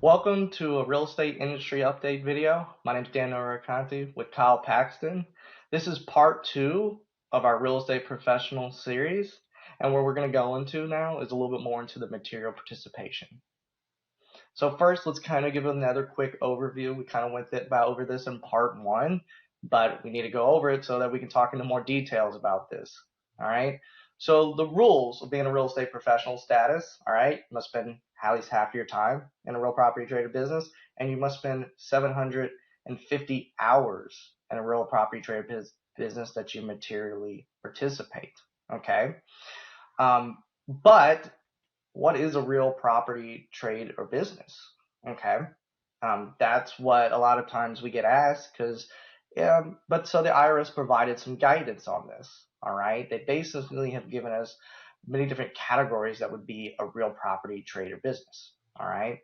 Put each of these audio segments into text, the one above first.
Welcome to a real estate industry update video. My name is Daniel Racanti with Kyle Paxton. This is part two of our real estate professional series. And where we're going to go into now is a little bit more into the material participation. So first, let's kind of give another quick overview. We kind of went over this in part one, but we need to go over it so that we can talk into more details about this. All right. So the rules of being a real estate professional status, all right, you must spend at least half your time in a real property trader business, and you must spend 750 hours in a real property trader business that you materially participate. Okay. But what is a real property trade or business? Okay. That's what a lot of times we get asked because, but so the IRS provided some guidance on this. All right. They basically have given us many different categories that would be a real property trade or business. All right.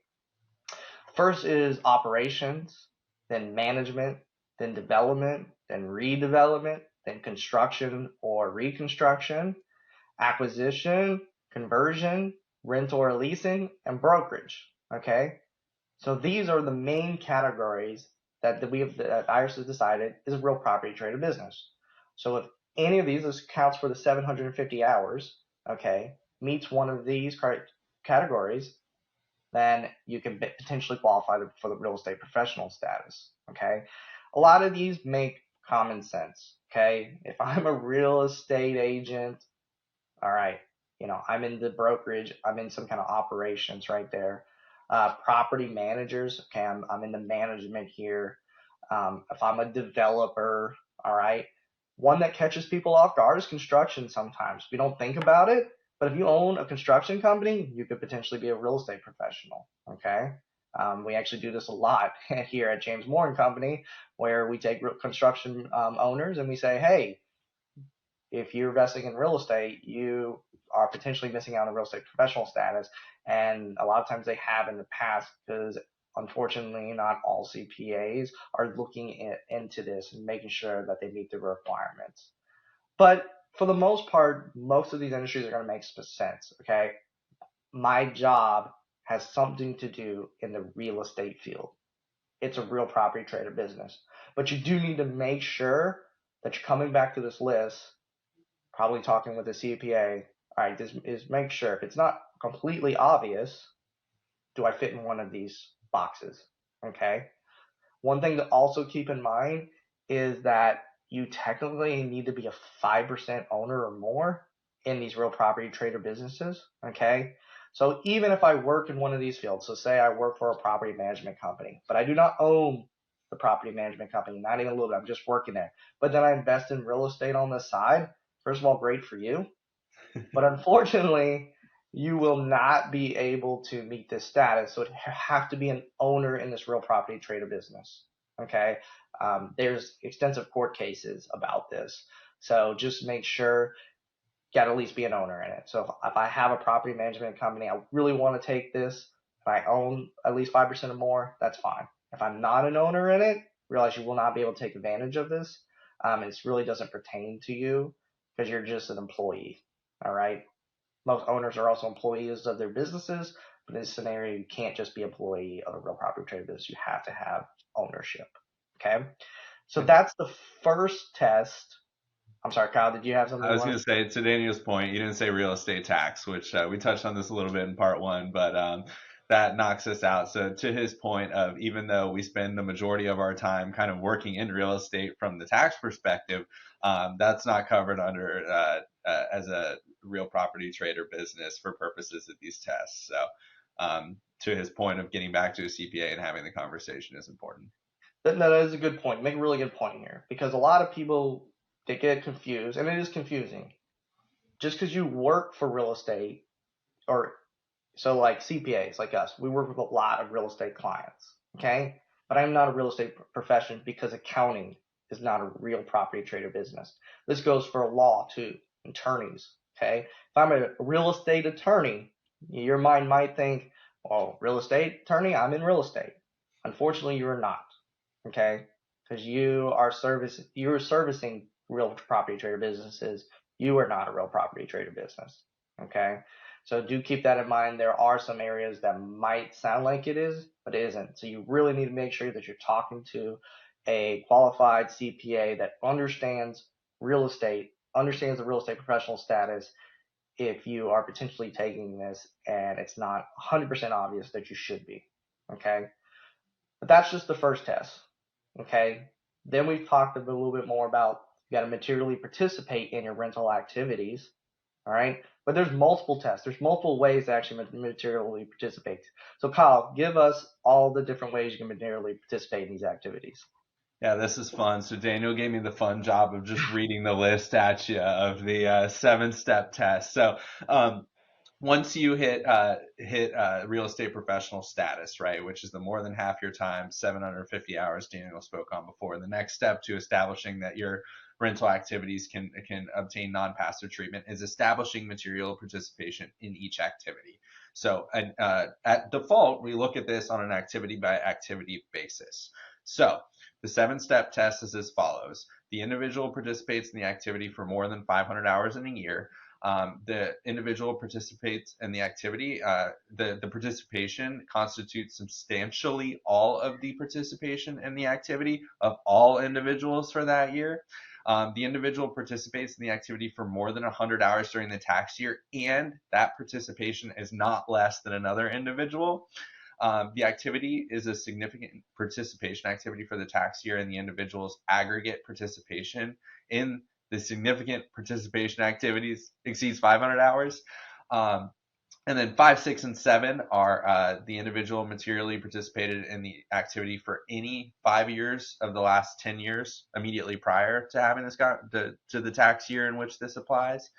First is operations, then management, then development, then redevelopment, then construction or reconstruction, acquisition, conversion, rental or leasing, and brokerage. Okay. So these are the main categories that IRS has decided is a real property trade or business. So if any of these, this counts for the 750 hours, okay, meets one of these categories, then you can potentially qualify for the real estate professional status. Okay. A lot of these make common sense. Okay. If I'm a real estate agent, all right, I'm in the brokerage, I'm in some kind of operations right there. Property managers, okay, I'm in the management here. If I'm a developer, all right, one that catches people off guard is construction sometimes. We don't think about it, but if you own a construction company, you could potentially be a real estate professional, okay? We actually do this a lot here at James Moore and Company, where we take construction owners and we say, hey, if you're investing in real estate, you are potentially missing out on real estate professional status. And a lot of times they have in the past because unfortunately not all CPAs are looking into this and making sure that they meet the requirements. But for the most part, most of these industries are going to make sense. Okay. My job has something to do in the real estate field. It's a real property trader business. But you do need to make sure that you're coming back to this list, probably talking with a CPA. All right, this is make sure if it's not completely obvious, do I fit in one of these boxes? Okay. One thing to also keep in mind is that you technically need to be a 5% owner or more in these real property trader businesses. Okay. So even if I work in one of these fields, so say I work for a property management company, but I do not own the property management company, not even a little bit, I'm just working there. But then I invest in real estate on the side. First of all, great for you. But unfortunately, you will not be able to meet this status. So it have to be an owner in this real property trader business. Okay. There's extensive court cases about this. So just make sure you got to at least be an owner in it. So if I have a property management company, I really want to take this. If I own at least 5% or more, that's fine. If I'm not an owner in it, realize you will not be able to take advantage of this. It really doesn't pertain to you because you're just an employee. All right. Most owners are also employees of their businesses, but in this scenario, you can't just be employee of a real property trade business. You have to have ownership. Okay. So that's the first test. I'm sorry, Kyle, did you have something I you was wanted going to to say, to Daniel's point, you didn't say real estate tax, which we touched on this a little bit in part one, but that knocks us out. So, to his point of even though we spend the majority of our time kind of working in real estate from the tax perspective, that's not covered under as a real property trader business for purposes of these tests. So, to his point of getting back to a CPA and having the conversation is important. No, that is a good point. You make a really good point here because a lot of people they get confused, and it is confusing. Just because you work for real estate, or so like CPAs like us, we work with a lot of real estate clients. Okay, but I'm not a real estate profession because accounting is not a real property trader business. This goes for law too, attorneys. Okay, if I'm a real estate attorney, your mind might think, "Oh, real estate attorney, I'm in real estate." Unfortunately, you're not. Okay, because you're servicing real property trader businesses. You are not a real property trader business. Okay, So do keep that in mind. There are some areas that might sound like it is, but it isn't. So you really need to make sure that you're talking to a qualified CPA that understands real estate, understands the real estate professional status if you are potentially taking this and it's not 100% obvious that you should be. Okay. But that's just the first test. Okay. Then we've talked a little bit more about you got to materially participate in your rental activities. All right. But there's multiple tests. There's multiple ways to actually materially participate. So Kyle, give us all the different ways you can materially participate in these activities. Yeah, this is fun. So Daniel gave me the fun job of just reading the list at you of the 7-step test. So um, once you hit real estate professional status, right, which is the more than half your time, 750 hours Daniel spoke on before, the next step to establishing that your rental activities can obtain non-passive treatment is establishing material participation in each activity. So at default, we look at this on an activity by activity basis. So the 7-step test is as follows. The individual participates in the activity for more than 500 hours in a year. The individual participates in the activity. The participation constitutes substantially all of the participation in the activity of all individuals for that year. The individual participates in the activity for more than 100 hours during the tax year, and that participation is not less than another individual. The activity is a significant participation activity for the tax year, and the individual's aggregate participation in the significant participation activities exceeds 500 hours. And then 5, 6, and 7 are the individual materially participated in the activity for any 5 years of the last 10 years immediately prior to having this to the tax year in which this applies.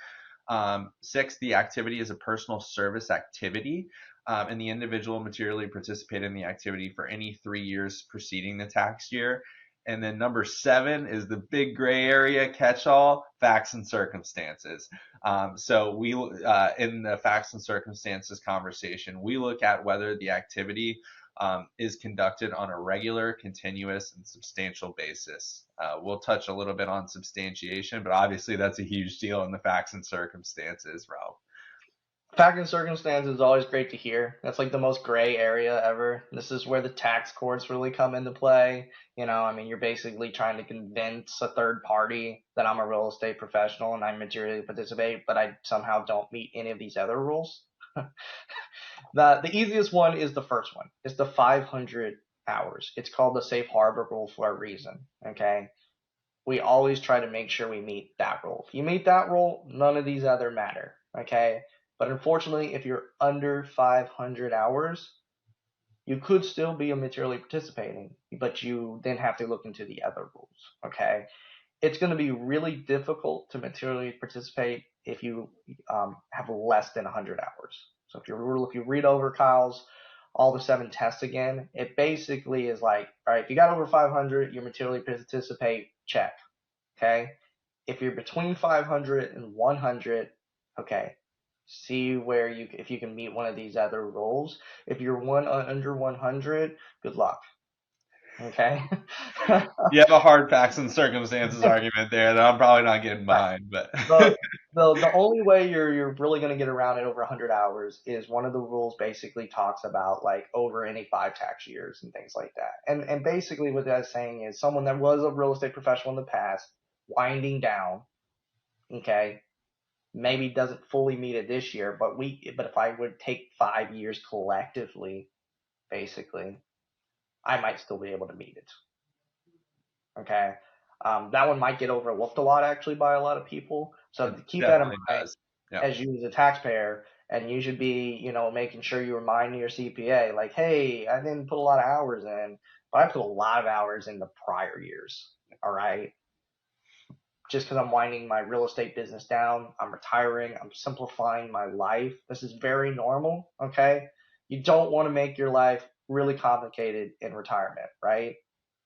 6, the activity is a personal service activity, and the individual materially participated in the activity for any 3 years preceding the tax year. And then number 7 is the big gray area catch-all, facts and circumstances. So we, in the facts and circumstances conversation, we look at whether the activity is conducted on a regular, continuous, and substantial basis. We'll touch a little bit on substantiation, but obviously that's a huge deal in the facts and circumstances, Ralph. Fact and circumstance is always great to hear. That's like the most gray area ever. This is where the tax courts really come into play. I mean, you're basically trying to convince a third party that I'm a real estate professional and I materially participate, but I somehow don't meet any of these other rules. The easiest one is the first one. It's the 500 hours. It's called the safe harbor rule for a reason. Okay. We always try to make sure we meet that rule. If you meet that rule, none of these other matter. Okay. But unfortunately, if you're under 500 hours, you could still be materially participating, but you then have to look into the other rules. Okay. It's going to be really difficult to materially participate if you have less than 100 hours. So if you read over Kyle's all the 7 tests again, it basically is like, all right, if you got over 500, you materially participate, check. Okay. If you're between 500 and 100, okay, see if you can meet one of these other rules. If you're under 100, good luck. Okay. You have a hard facts and circumstances argument there that I'm probably not getting Right. behind, but The the only way you're really going to get around it over 100 hours is one of the rules basically talks about like over any 5 tax years and things like that. And basically what that's saying is someone that was a real estate professional in the past winding down, okay, maybe doesn't fully meet it this year, but if I would take 5 years collectively, basically, I might still be able to meet it. Okay. That one might get overlooked a lot actually by a lot of people. So it keep that in definitely mind does. Yeah. as you as a taxpayer, and you should be, making sure you remind your CPA, like, hey, I didn't put a lot of hours in, but I put a lot of hours in the prior years. All right. Just because I'm winding my real estate business down, I'm retiring, I'm simplifying my life. This is very normal. Okay. You don't want to make your life really complicated in retirement, right?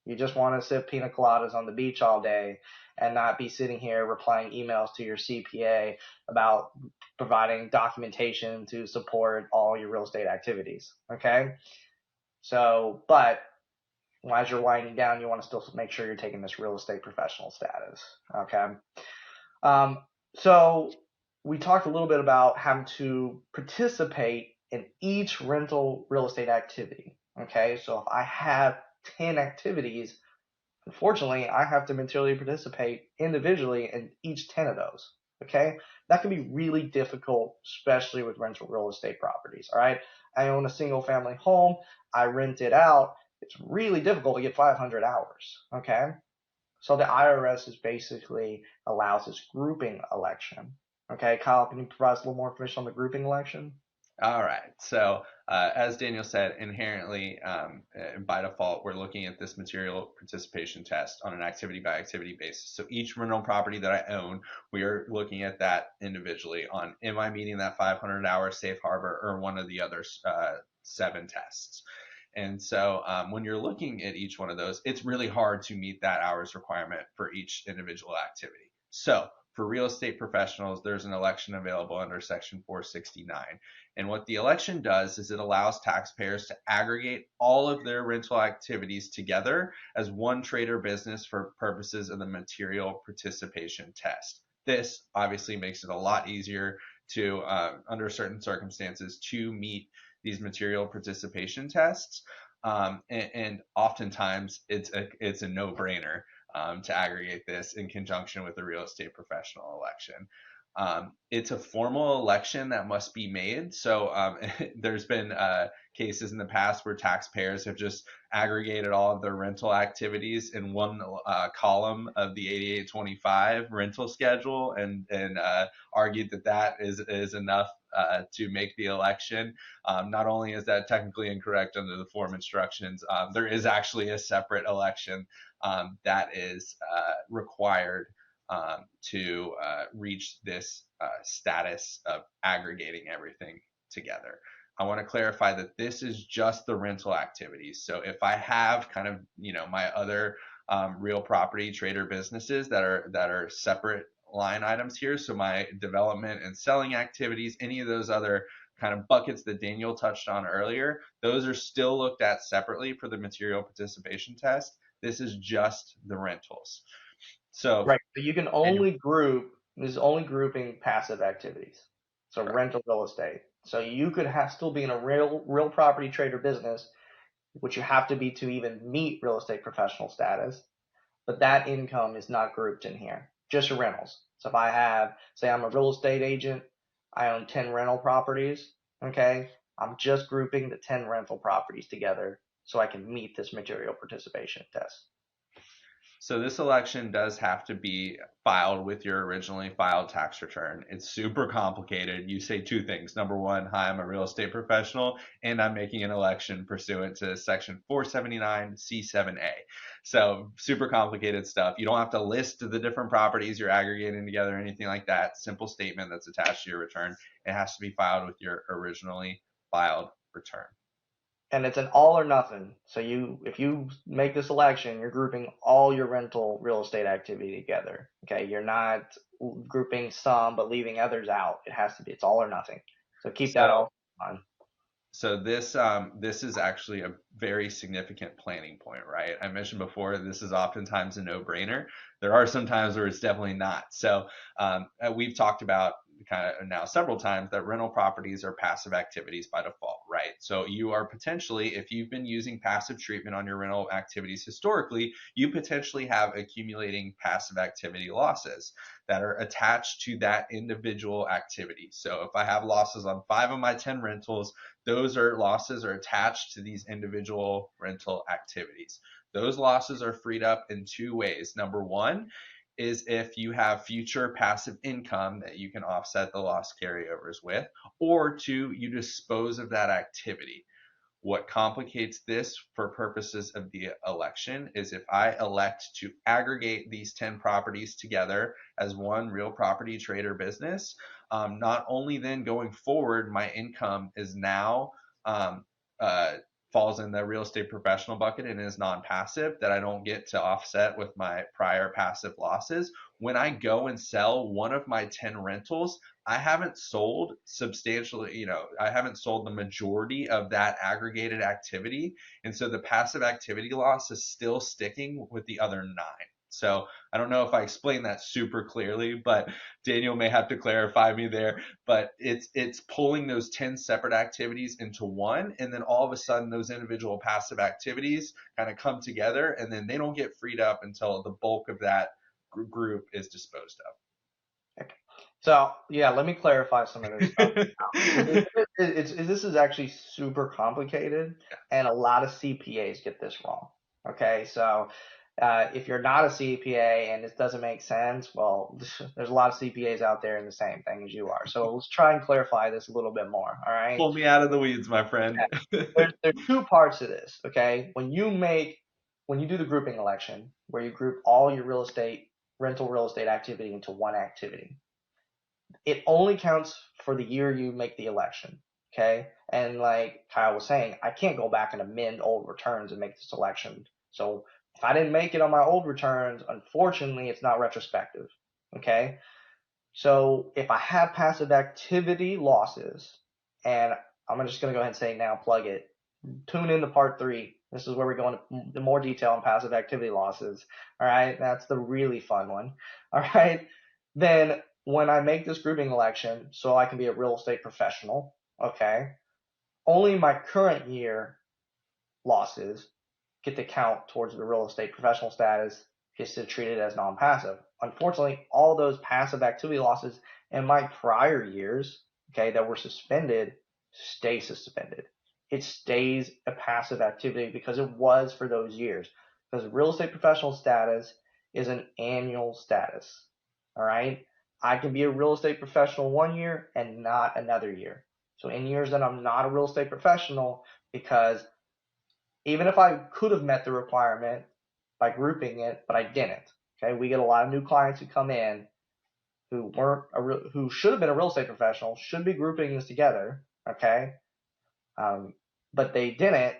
You just want to sip pina coladas on the beach all day and not be sitting here replying emails to your CPA about providing documentation to support all your real estate activities. Okay. So, but as you're winding down, you want to still make sure you're taking this real estate professional status. Okay. Um, so we talked a little bit about having to participate in each rental real estate activity. Okay, so if I have 10 activities, unfortunately, I have to materially participate individually in each 10 of those. Okay, that can be really difficult, especially with rental real estate properties. All right, I own a single family home, I rent it out. It's really difficult to get 500 hours. Okay, so the IRS is basically allows this grouping election. Okay, Kyle, can you provide us a little more information on the grouping election? All right. So, as Daniel said, inherently, by default, we're looking at this material participation test on an activity by activity basis. So each rental property that I own, we are looking at that individually on, am I meeting that 500-hour safe harbor or one of the other 7 tests? And so when you're looking at each one of those, it's really hard to meet that hours requirement for each individual activity. So for real estate professionals, there's an election available under Section 469. And what the election does is it allows taxpayers to aggregate all of their rental activities together as one trade or business for purposes of the material participation test. This obviously makes it a lot easier to, under certain circumstances, to meet these material participation tests. And oftentimes it's a no-brainer to aggregate this in conjunction with the real estate professional election. It's a formal election that must be made. So there's been cases in the past where taxpayers have just aggregated all of their rental activities in one column of the 8825 rental schedule and argued that that is enough to make the election. Not only is that technically incorrect under the form instructions, there is actually a separate election that is required to reach this status of aggregating everything together. I want to clarify that this is just the rental activities. So if I have kind of, my other real property trader businesses that are separate line items here, so my development and selling activities, any of those other kind of buckets that Daniel touched on earlier, those are still looked at separately for the material participation test. This is just the rentals. So, Right. So you can only group, this is only grouping passive activities. So correct. rental real estate. So you could have still be in a real property trader business, which you have to be to even meet real estate professional status, but that income is not grouped in here, just your rentals. So if I have, say I'm a real estate agent, I own 10 rental properties, okay? I'm just grouping the 10 rental properties together so I can meet this material participation test. So this election does have to be filed with your originally filed tax return. It's super complicated. You say 2 things. Number one, hi, I'm a real estate professional, and I'm making an election pursuant to Section 479 C7A. So super complicated stuff. You don't have to list the different properties you're aggregating together or anything like that. Simple statement that's attached to your return. It has to be filed with your originally filed return. And it's an all or nothing. So if you make this election, you're grouping all your rental real estate activity together. Okay, you're not grouping some but leaving others out. It's all or nothing. So keep that So all in mind. So this is actually a very significant planning point, right? I mentioned before this is oftentimes a no-brainer. There are some times where it's definitely not. So we've talked about kind of now several times that rental properties are passive activities by default, right? So you are potentially, if you've been using passive treatment on your rental activities historically, you potentially have accumulating passive activity losses that are attached to that individual activity. So if I have losses on 5 of my 10 rentals, those losses are attached to these individual rental activities. Those losses are freed up in 2 ways. Number one is if you have future passive income that you can offset the loss carryovers with, or two, you dispose of that activity. What complicates this for purposes of the election is if I elect to aggregate these 10 properties together as one real property trader business, not only then going forward, my income is now um, uh, falls in the real estate professional bucket and is non-passive that I don't get to offset with my prior passive losses. When I go and sell one of my 10 rentals, I haven't sold substantially, I haven't sold the majority of that aggregated activity. And so the passive activity loss is still sticking with the other 9. So I don't know if I explained that super clearly, but Daniel may have to clarify me there. But it's pulling those 10 separate activities into one, and then all of a sudden those individual passive activities kind of come together, and then they don't get freed up until the bulk of that group is disposed Okay. So yeah, let me clarify some of this stuff. of. This is actually super complicated, and a lot of CPAs get this wrong. Okay, so if you're not a CPA and this doesn't make sense, well, there's a lot of CPAs out there in the same thing as you are. So let's try and clarify this a little bit more. All right, Pull me out of the weeds, my friend. there's two parts to this. Okay, when you do the grouping election, where you group all your rental real estate activity into one activity, it only counts for the year you make the election. Okay. And like Kyle was saying, I can't go back and amend old returns and make this election. So if I didn't make it on my old returns, unfortunately, it's not retrospective. Okay. So if I have passive activity losses, and I'm just going to go ahead and say now, plug it, tune into part 3. This is where we go into more detail on passive activity losses. All right. That's the really fun one. All right. Then when I make this grouping election, so I can be a real estate professional, okay, only my current year losses get to count towards the real estate professional status, gets to treat it as non-passive. Unfortunately, all those passive activity losses in my prior years, okay, that were suspended, stay suspended. It stays a passive activity because it was for those years. Because real estate professional status is an annual status. All right. I can be a real estate professional one year and not another year. So in years that I'm not a real estate professional, because even if I could have met the requirement by grouping it, but I didn't. Okay, we get a lot of new clients who come in who should have been a real estate professional, should be grouping this together. Okay, um, but they didn't.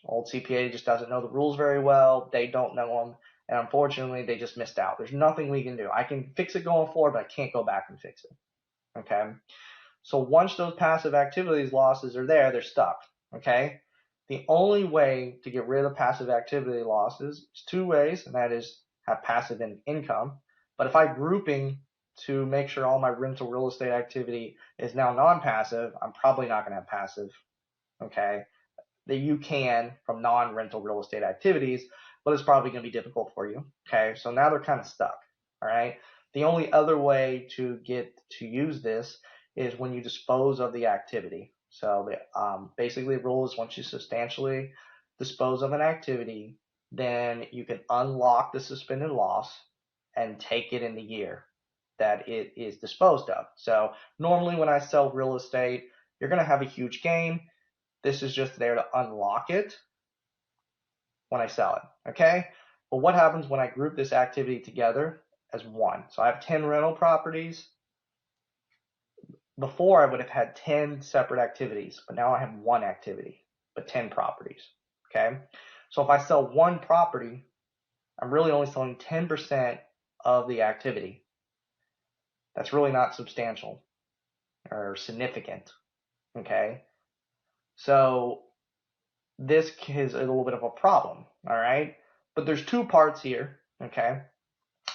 Old CPA just doesn't know the rules very well. They don't know them, and unfortunately, they just missed out. There's nothing we can do. I can fix it going forward, but I can't go back and fix it. Okay, so once those passive activities losses are there, they're stuck. Okay, the only way to get rid of passive activity losses is two ways, and that is have passive income. But if I grouping to make sure all my rental real estate activity is now non-passive, I'm probably not going to have passive. Okay, that you can from non-rental real estate activities, but it's probably going to be difficult for you. Okay, so now they're kind of stuck. All right, the only other way to get to use this is when you dispose of the activity. So basically, the rule is once you substantially dispose of an activity, then you can unlock the suspended loss and take it in the year that it is disposed of. So normally when I sell real estate, you're going to have a huge gain. This is just there to unlock it when I sell it. Okay. But what happens when I group this activity together as one? So I have 10 rental properties. Before I would have had 10 separate activities, but now I have one activity, but 10 properties. Okay. So if I sell one property, I'm really only selling 10% of the activity. That's really not substantial or significant. Okay. So this is a little bit of a problem. All right. But there's two parts here. Okay.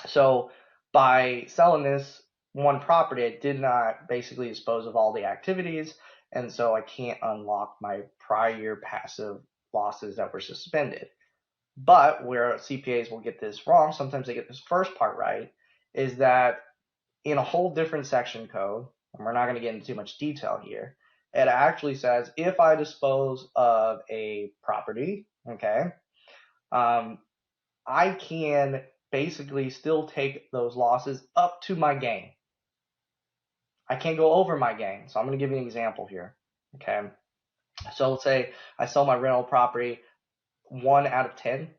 So by selling this one property, I did not basically dispose of all the activities. And so I can't unlock my prior year passive losses that were suspended. But where CPAs will get this wrong, sometimes they get this first part right, is that in a whole different section code, and we're not going to get into too much detail here, it actually says if I dispose of a property, okay, I can basically still take those losses up to my gain. I can't go over my gain. So I'm going to give you an example here. Okay. So let's say I sell my rental property 1 out of 10.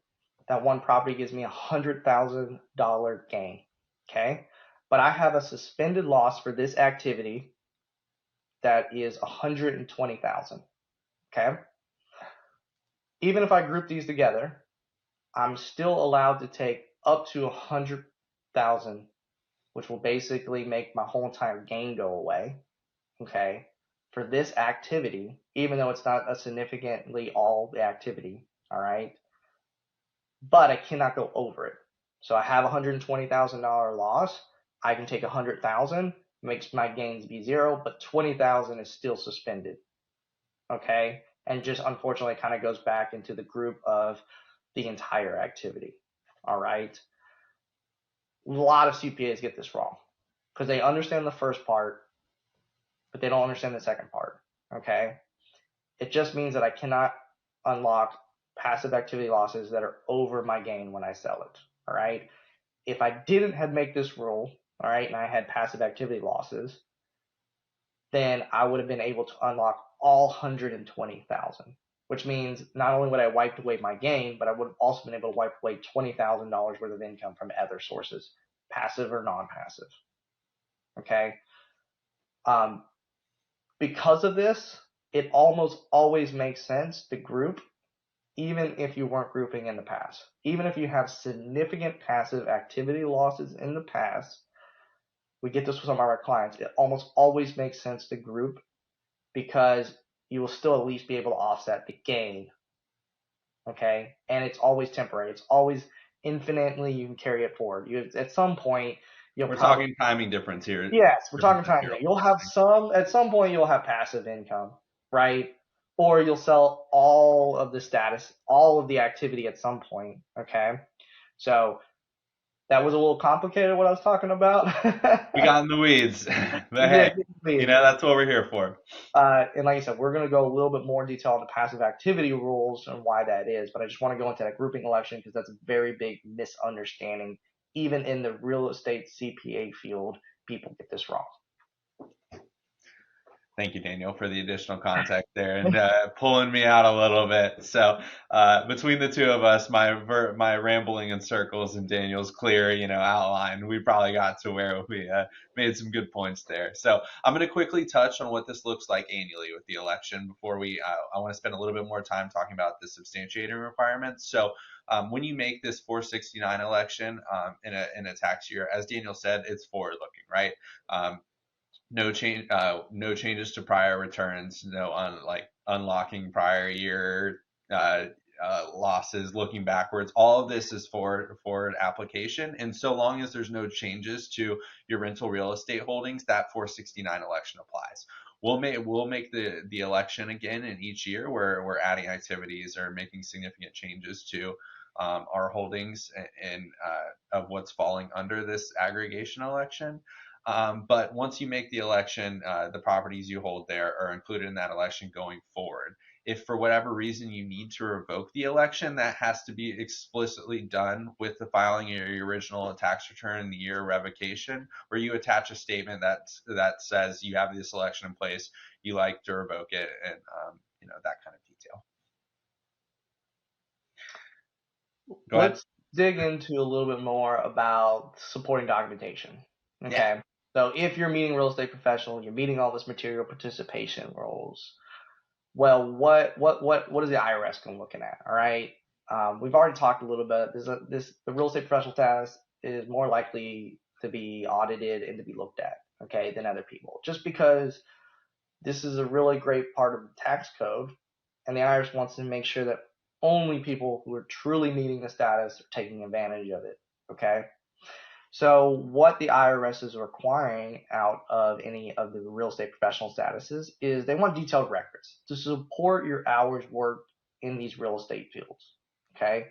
That one property gives me $100,000 gain. Okay. But I have a suspended loss for this activity that is 120,000. Okay. Even if I group these together, I'm still allowed to take up to 100,000, which will basically make my whole entire gain go away. Okay. For this activity, even though it's not a significantly all the activity. All right. But I cannot go over it. So I have $120,000 loss. I can take 100,000, makes my gains be zero, but 20,000 is still suspended. Okay, and just unfortunately kind of goes back into the group of the entire activity. All right, a lot of CPAs get this wrong because they understand the first part, but they don't understand the second part. Okay, it just means that I cannot unlock passive activity losses that are over my gain when I sell it. All right, if I didn't have make this rule, all right, and I had passive activity losses, then I would have been able to unlock all 120,000, which means not only would I wipe away my gain, but I would have also been able to wipe away $20,000 worth of income from other sources, passive or non-passive. Okay. Um, because of this, it almost always makes sense to group, even if you weren't grouping in the past. Even if you have significant passive activity losses in the past, we get this with some of our clients. It almost always makes sense to group because you will still at least be able to offset the gain. Okay. And it's always temporary. It's always infinitely, you can carry it forward. At some point, you'll We're probably, talking timing difference here. yes, we're talking time. Differences You'll have some, at some point, you'll have passive income, right? Or you'll sell all of the status, all of the activity at some point. Okay. So that was a little complicated what I was talking about. We got in the weeds, but Yeah, hey, that's what we're here for. and like I said, we're going to go a little bit more detail on the passive activity rules and why that is. But I just want to go into that grouping election because that's a very big misunderstanding. Even in the real estate CPA field, people get this wrong. Thank you, Daniel, for the additional context there and pulling me out a little bit. So between the two of us, my rambling in circles and Daniel's clear, outline, we probably got to where we made some good points there. So I'm going to quickly touch on what this looks like annually with the election before I want to spend a little bit more time talking about the substantiating requirements. So when you make this 469 election in a tax year, as Daniel said, it's forward looking, right? No changes to prior returns, unlocking prior year losses, looking backwards. All of this is forward application, and so long as there's no changes to your rental real estate holdings, that 469 election applies. We'll make the election again in each year where we're adding activities or making significant changes to our holdings and of what's falling under this aggregation election. But once you make the election, the properties you hold there are included in that election going forward. If for whatever reason you need to revoke the election, that has to be explicitly done with the filing of your original tax return in the year of revocation, where you attach a statement that says you have this election in place, you like to revoke it, and that kind of detail. Go ahead. Let's dig into a little bit more about supporting documentation. Yeah. Okay. So if you're meeting real estate professional, you're meeting all this material participation rules. Well, what is the IRS looking at? All right. We've already talked a little bit. The real estate professional status is more likely to be audited and to be looked at, okay, than other people, just because this is a really great part of the tax code, and the IRS wants to make sure that only people who are truly meeting the status are taking advantage of it. Okay. So what the IRS is requiring out of any of the real estate professional statuses is they want detailed records to support your hours worked in these real estate fields. Okay.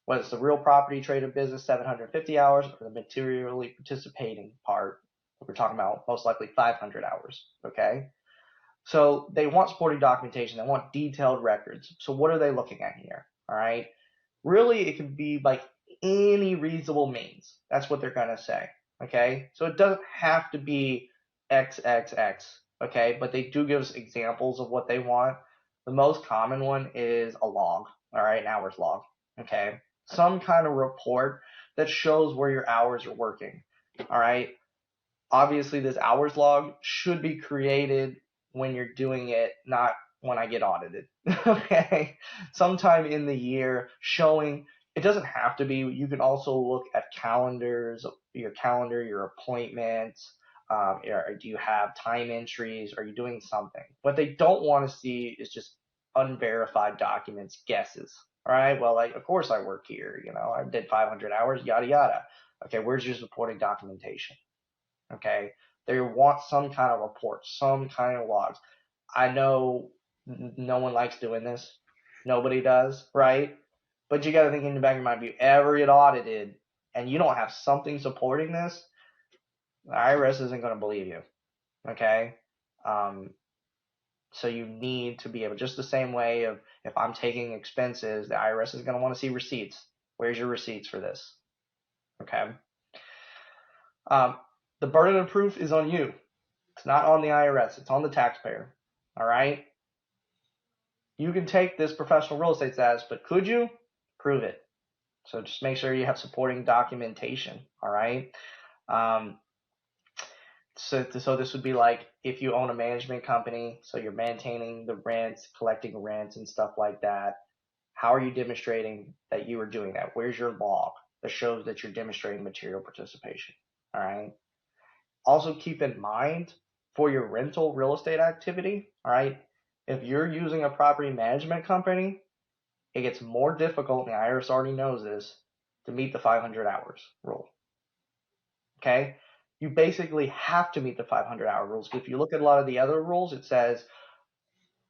Whether it's the real property trade of business, 750 hours, or the materially participating part, we're talking about most likely 500 hours. Okay. So they want supporting documentation. They want detailed records. So what are they looking at here? All right. Really, it can be like any reasonable means. That's what they're going to say. Okay. So it doesn't have to be XXX. Okay. But they do give us examples of what they want. The most common one is a log. All right. An hours log. Okay. Some kind of report that shows where your hours are working. All right. Obviously, this hours log should be created when you're doing it, not when I get audited. Okay. Sometime in the year showing it doesn't have to be. You can also look at calendars, your calendar, your appointments. Do you have time entries? Are you doing something? What they don't want to see is just unverified documents, guesses. All right, well, like, of course I work here. I did 500 hours, yada, yada. Okay, where's your supporting documentation? Okay, they want some kind of report, some kind of logs. I know no one likes doing this. Nobody does, right? But you got to think in the back of your mind, if you ever get audited and you don't have something supporting this, the IRS isn't going to believe you. Okay? Um, so you need to be able, just the same way of if I'm taking expenses, the IRS is going to want to see receipts. Where's your receipts for this? Okay? Um, the burden of proof is on you. It's not on the IRS. It's on the taxpayer. All right? You can take this professional real estate status, but could you prove it? So just make sure you have supporting documentation. All right. Um, so this would be like if you own a management company, so you're maintaining the rents, collecting rents and stuff like that. How are you demonstrating that you are doing that? Where's your log that shows that you're demonstrating material participation? All right. Also keep in mind for your rental real estate activity, all right, if you're using a property management company, it gets more difficult, and the IRS already knows this, to meet the 500 hours rule. Okay? You basically have to meet the 500-hour rules. If you look at a lot of the other rules, it says,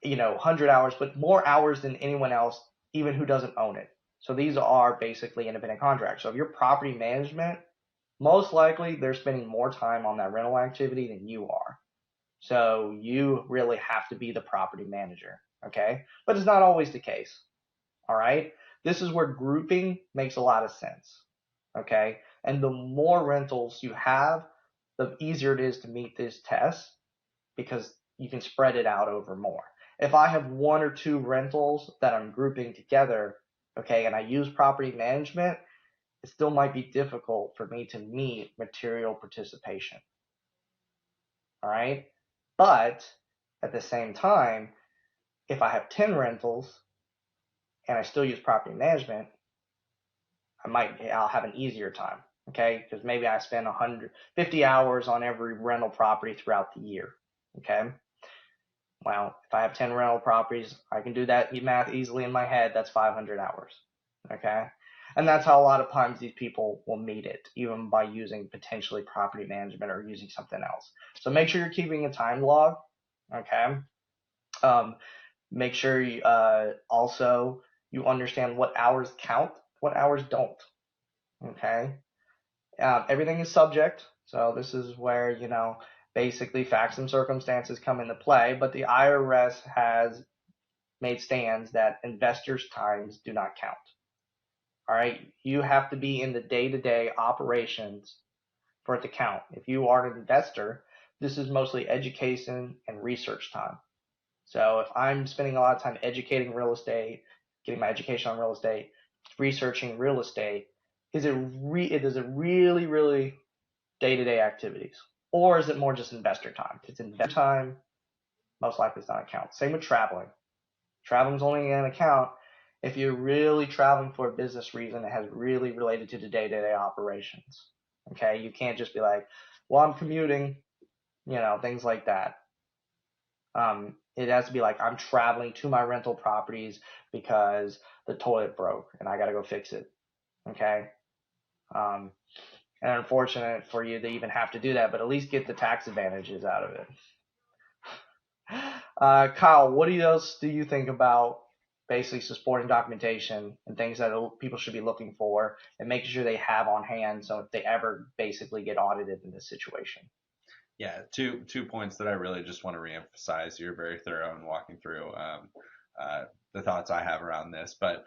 100 hours, but more hours than anyone else, even who doesn't own it. So these are basically independent contracts. So if you're property management, most likely they're spending more time on that rental activity than you are. So you really have to be the property manager. Okay? But it's not always the case. All right. This is where grouping makes a lot of sense. Okay. And the more rentals you have, the easier it is to meet this test because you can spread it out over more. If I have one or two rentals that I'm grouping together, okay, and I use property management, it still might be difficult for me to meet material participation. All right. But at the same time, if I have 10 rentals and I still use property management, I'll have an easier time. Okay, because maybe I spend 150 hours on every rental property throughout the year. Okay, well, if I have 10 rental properties, I can do that math easily in my head. That's 500 hours. Okay, and that's how a lot of times these people will meet it, even by using potentially property management or using something else. So make sure you're keeping a time log. Okay, um, make sure you also you understand what hours count, what hours don't. Okay. Everything is subject. So this is where, basically facts and circumstances come into play. But the IRS has made stands that investors' times do not count. All right. You have to be in the day to day operations for it to count. If you are an investor, this is mostly education and research time. So if I'm spending a lot of time educating real estate, getting my education on real estate, researching real estate, is it really, really day-to-day activities? Or is it more just investor time? If it's investor time, most likely it's not a count. Same with traveling. Traveling's only going to count if you're really traveling for a business reason that has really related to the day-to-day operations. Okay, you can't just be like, well, I'm commuting, things like that. It has to be like I'm traveling to my rental properties because the toilet broke and I got to go fix it. Okay. Um, and unfortunate for you to even have to do that, but at least get the tax advantages out of it. Kyle, what else do you think about basically supporting documentation and things that people should be looking for and making sure they have on hand so if they ever basically get audited in this situation? Yeah, two points that I really just want to reemphasize. You're very thorough in walking through the thoughts I have around this, but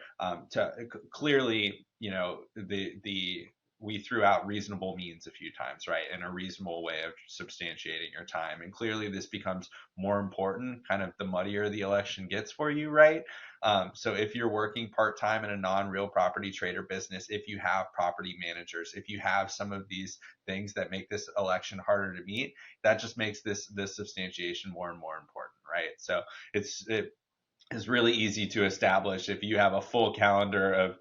clearly, the we threw out reasonable means a few times, right? And a reasonable way of substantiating your time. And clearly, this becomes more important kind of the muddier the election gets for you, right? So if you're working part time in a non real property trader business, if you have property managers, if you have some of these things that make this election harder to meet, that just makes this substantiation more and more important, right? So it's is really easy to establish if you have a full calendar of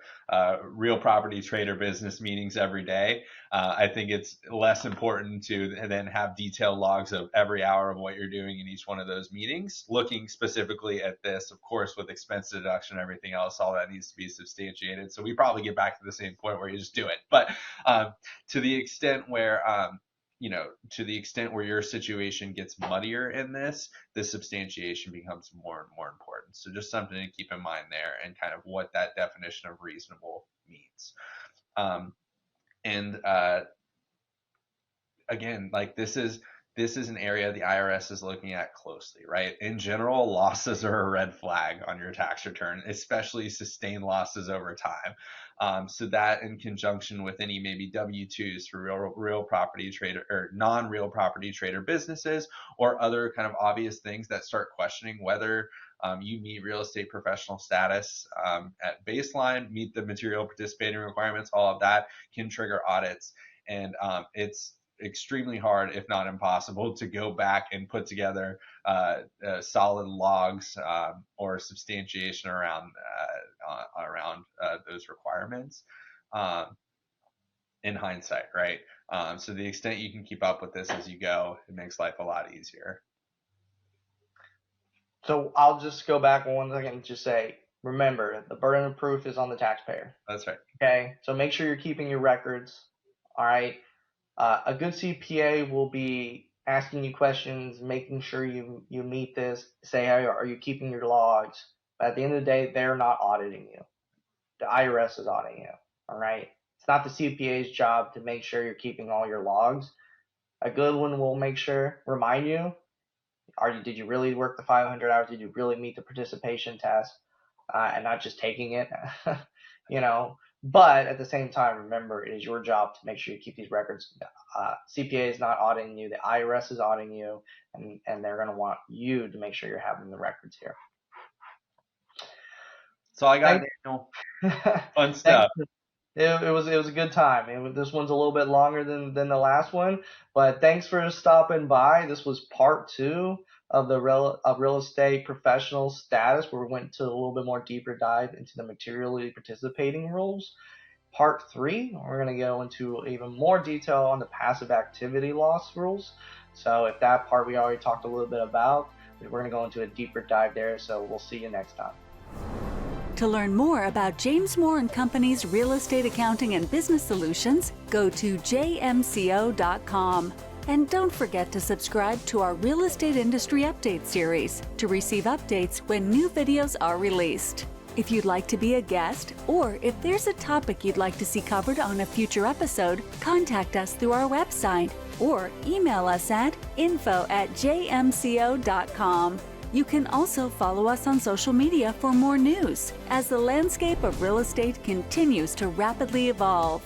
real property trader business meetings every day. I think it's less important to then have detailed logs of every hour of what you're doing in each one of those meetings, looking specifically at this, of course, with expense deduction and everything else, all that needs to be substantiated. So we probably get back to the same point where you just do it. But to the extent where, to the extent where your situation gets muddier in this, the substantiation becomes more and more important. So just something to keep in mind there, and kind of what that definition of reasonable means. And again, like this is an area the IRS is looking at closely, right? In general, losses are a red flag on your tax return, especially sustained losses over time. So that, in conjunction with any maybe W-2s for real property trader or non-real property trader businesses, or other kind of obvious things that start questioning whether you meet real estate professional status at baseline, meet the material participating requirements, all of that can trigger audits. And it's extremely hard, if not impossible, to go back and put together solid logs or substantiation around those requirements in hindsight, right? So the extent you can keep up with this as you go, it makes life a lot easier. So I'll just go back 1 second and just say, remember, the burden of proof is on the taxpayer. That's right. Okay, so make sure you're keeping your records. All right. A good CPA will be asking you questions, making sure you meet this, say, hey, are you keeping your logs? But at the end of the day, they're not auditing you. The IRS is auditing you. All right. It's not the CPA's job to make sure you're keeping all your logs. A good one will remind you, did you really work the 500 hours? Did you really meet the participation test? And not just taking it, But at the same time, remember, it is your job to make sure you keep these records. CPA is not auditing you. The IRS is auditing you, and they're going to want you to make sure you're having the records here. So I got Daniel. Fun stuff. It was a good time. This one's a little bit longer than the last one, but thanks for stopping by. This was part 2 of the real estate professional status, where we went to a little bit more deeper dive into the materially participating rules. Part 3, we're going to go into even more detail on the passive activity loss rules. So if that part we already talked a little bit about, we're going to go into a deeper dive there. So we'll see you next time. To learn more about James Moore & Company's real estate accounting and business solutions, go to jmco.com. And don't forget to subscribe to our Real Estate Industry Update series to receive updates when new videos are released. If you'd like to be a guest, or if there's a topic you'd like to see covered on a future episode, contact us through our website or email us at info@jmco.com. You can also follow us on social media for more news as the landscape of real estate continues to rapidly evolve.